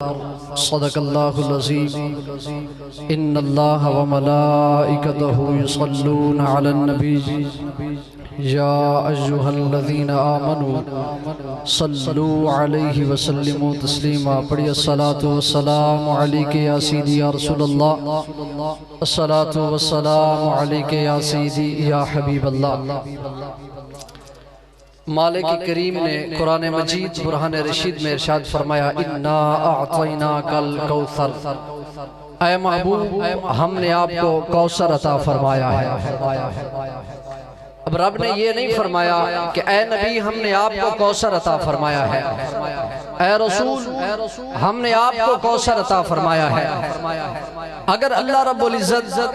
صدق اللہ العظیم ان اللہ وملائکتہ یصلون علی النبی یا ایھا الذین آمنوا صلوا علیہ وسلموا تسلیما۔ پڑھی الصلاۃ والسلام علیک یا سیدی یا رسول اللہ، الصلاۃ والسلام علیک یا سیدی یا حبیب اللہ۔ مالک کریم نے قرآن مجید برہان رشید میں ارشاد فرمایا انا اعطیناک الکوثر، اے محبوب ہم نے آپ کو کوثر عطا فرمایا ہے۔ اب رب نے یہ نہیں فرمایا کہ اے نبی ہم نے آپ کو کوثر عطا فرمایا ہے، اے رسول ہم نے آپ کو کوثر عطا فرمایا ہے۔ اگر اللہ رب العزت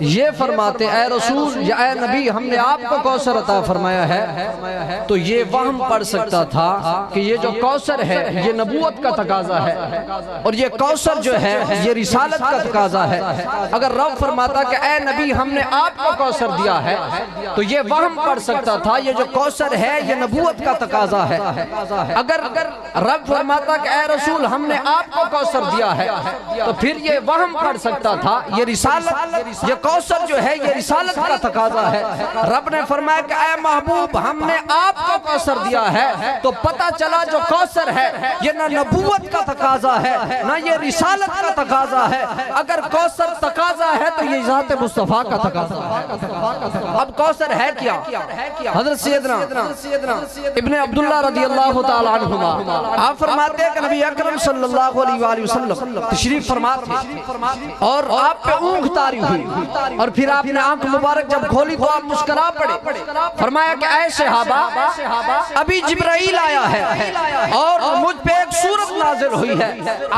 یہ فرماتے اے رسول یا اے نبی ہم نے آپ کو کوثر عطا فرمایا ہے تو یہ وہم پڑ سکتا تھا کہ یہ جو کوثر ہے یہ نبوت کا تقاضا ہے اور یہ کوثر جو ہے یہ رسالت کا تقاضا ہے۔ اگر رب فرماتا کہ اے نبی ہم نے آپ کو کوثر دیا ہے تو یہ وہم پڑ سکتا تھا یہ جو کوثر ہے یہ نبوت کا تقاضا ہے۔ اگر رب فرماتا کہ اے رسول ہم نے آپ کو کوثر دیا ہے تو پھر یہ وہم پڑ سکتا تھا یہ رسالت، یہ کوثر جو ہے یہ رسالت کا تقاضا ہے۔ رب نے فرمایا کہ اے محبوب ہم نے آپ کو کوثر دیا ہے تو پتہ چلا جو کوثر ہے یہ نہ نبوت کا تقاضا ہے نہ یہ رسالت کا تقاضا ہے۔ اگر کوثر تقاضا ہے تو یہ ذات مصطفیٰ کا تقاضا ہے۔ اب کوثر ہے کیا؟ حضرت سیدنا ابن عبداللہ رضی اللہ تعالیٰ عنہما آپ فرماتے ہیں کہ نبی اکرم صلی اللہ علیہ وآلہ وسلم تشریف فرما تھے اور آپ پہ اونگ طاری ہوئی اور پھر آپ نے آنکھ مبارک جب کھولی تو آپ مسکرا پڑے۔ فرمایا کہ اے صحابہ ابھی جبرائیل آیا ہے اور مجھ پہ ایک سورت نازل ہوئی ہے،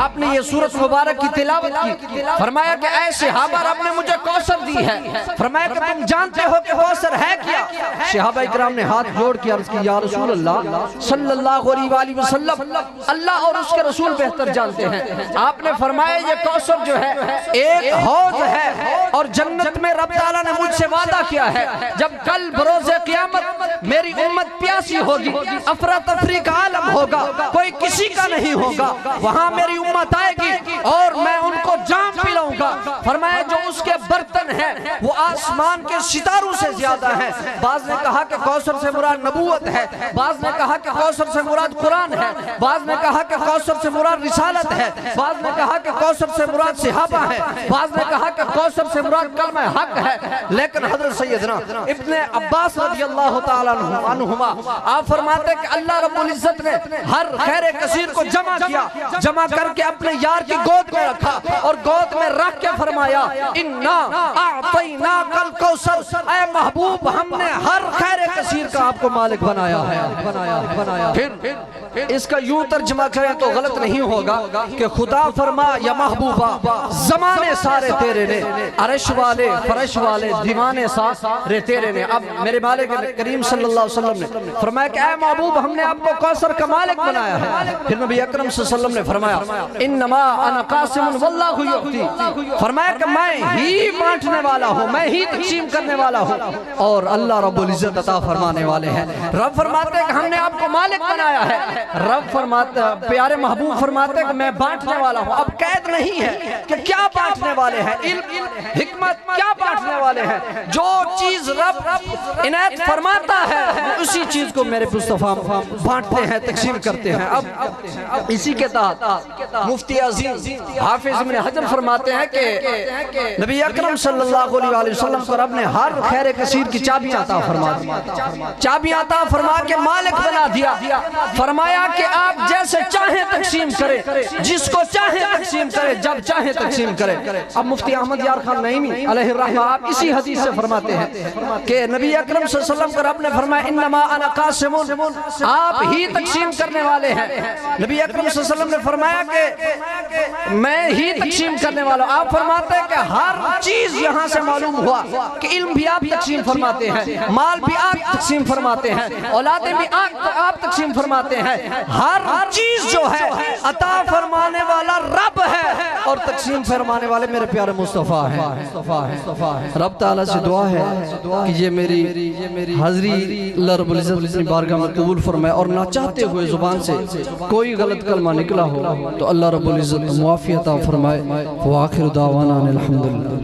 آپ نے یہ سورت مبارک کی تلاوت کی۔ فرمایا کہ اے صحابہ رب نے مجھے کوثر دی ہے۔ فرمایا کہ تم جانتے ہو کہ کوثر ہے کیا؟ صحابہ اکرام نے ہاتھ جوڑ کے عرض کی یا رسول اللہ صلی اللہ علیہ وآلہ وسلم اللہ اور اس کے رسول بہتر جانتے ہیں۔ آپ نے فرمایا یہ کوثر جو ہے ایک حوض ہے اور جنت میں رب تعالیٰ نے مجھ سے وعدہ کیا ہے جب کل بروز قیامت میری امت پیاسی ہوگی، افراتفری کا عالم ہوگا، کوئی کسی کا نہیں ہوگا، وہاں میری امت آئے گی اور میں ان کو جام پلاؤں گا۔ فرمایا جو اس کے برتن ہیں وہ آسمان کے ستاروں سے زیادہ ہیں۔ بعض نے کہا کہ کوثر سے مراد نبوت ہے، بعض نے کہا کہ کوثر سے مراد قرآن ہے، بعض نے کہا کہ کوثر سے مراد رسالت ہے، بعض نے کہا کہ کوثر سے مراد صحابہ ہے، بعض نے کہا کہ کوثر سے مراد کلمہ حق ہے۔ لیکن حضرت سیدنا ابن عباس رضی اللہ تعالیٰ عنہما آپ فرماتے ہیں کہ اللہ رب العزت نے ہر خیر کثیر کو جمع کیا، جمع کر کے اپنے یار کی گود میں رکھا اور گود میں رکھ کے فرمایا انا اعطیناک الکوثر، اے محبوب ہم نے ہر خیر کثیر کا آپ کو مالک بنایا ہے۔ پھر اس کا یوں ترجمہ کریں تو غلط نہیں ہوگا کہ خدا فرما یا محبوبہ زمانے سارے تیرے نے، عرش والے فرش والے دیوانے سارے تیرے نے۔ اب میرے مالک کریم صلی اللہ علیہ وسلم نے فرمایا کہ اے محبوب ہم نے آپ کو کوثر کا مالک بنایا ہے۔ پھر نبی اکرم صلی اللہ علیہ وسلم نے فرمایا انما انا قاسم واللہ یعطی، فرمایا کہ میں ہی بانٹنے والا ہوں، میں ہی تقسیم کرنے والا ہوں اور اللہ رب العزت عطا فرمانے والے ہیں۔ رب فرماتے ہیں کہ ہم نے آپ کو مالک بنایا ہے، رب فرماتے پیارے محبوب فرماتے ہیں کہ میں بانٹنے والا ہوں۔ اب قید نہیں ہے کہ کیا بانٹنے والے ہیں، علم حکمت کیا بانٹنے والے ہیں، جو چیز رب عنایت فرماتا ہے اسی چیز کو میرے مصطفیٰ بانٹتے ہیں، تقسیم کرتے ہیں۔ اب اسی کے تحت مفتی عظیم حافظ ابن حجر فرماتے ہیں کہ نبی اکرم صلی اللہ علیہ وآلہ وسلم کو رب نے ہر خیر کثیر کی چابیاں عطا فرما دی، چابیاں عطا فرما کے مالک بنا دیا۔ فرمایا کہ آپ جیسے چاہیں تقسیم کریں، جس کو چاہیں تقسیم کریں، جب چاہیں تقسیم کریں۔ اب مفتی احمد یار خان نعیمی علیہ الرحمہ آپ اسی حدیث سے فرماتے ہیں کہ نبی اکرم صلی اللہ علیہ وسلم کو رب نے فرمایا انما انا قاسم، آپ ہی تقسیم کرنے والے ہیں۔ نبی اکرم صلی اللہ علیہ وسلم نے فرمایا کہ میں ہی تقسیم کرنے والا ہوں۔ آپ فرماتے ہیں کہ ہر چیز یہاں سے معلوم ہوا کہ علم بھی آپ تقسیم فرماتے ہیں، مال بھی آپ تقسیم فرماتے ہیں، اولادیں بھی آپ تقسیم فرماتے ہیں۔ ہر چیز جو ہے عطا فرمانے والا رب ہے، اور تقسیم فرمانے والے میرے پیارے مصطفیٰ ہیں۔ رب تعالیٰ سے دعا ہے کہ یہ میری حاضری اللہ رب العزت اپنی بارگاہ میں قبول فرمائے، اور نہ چاہتے ہوئے زبان سے کوئی غلط کلمہ نکلا ہو تو اللہ رب العزت معافی عطا فرمائے۔ وآخر دعوانا الحمدللہ۔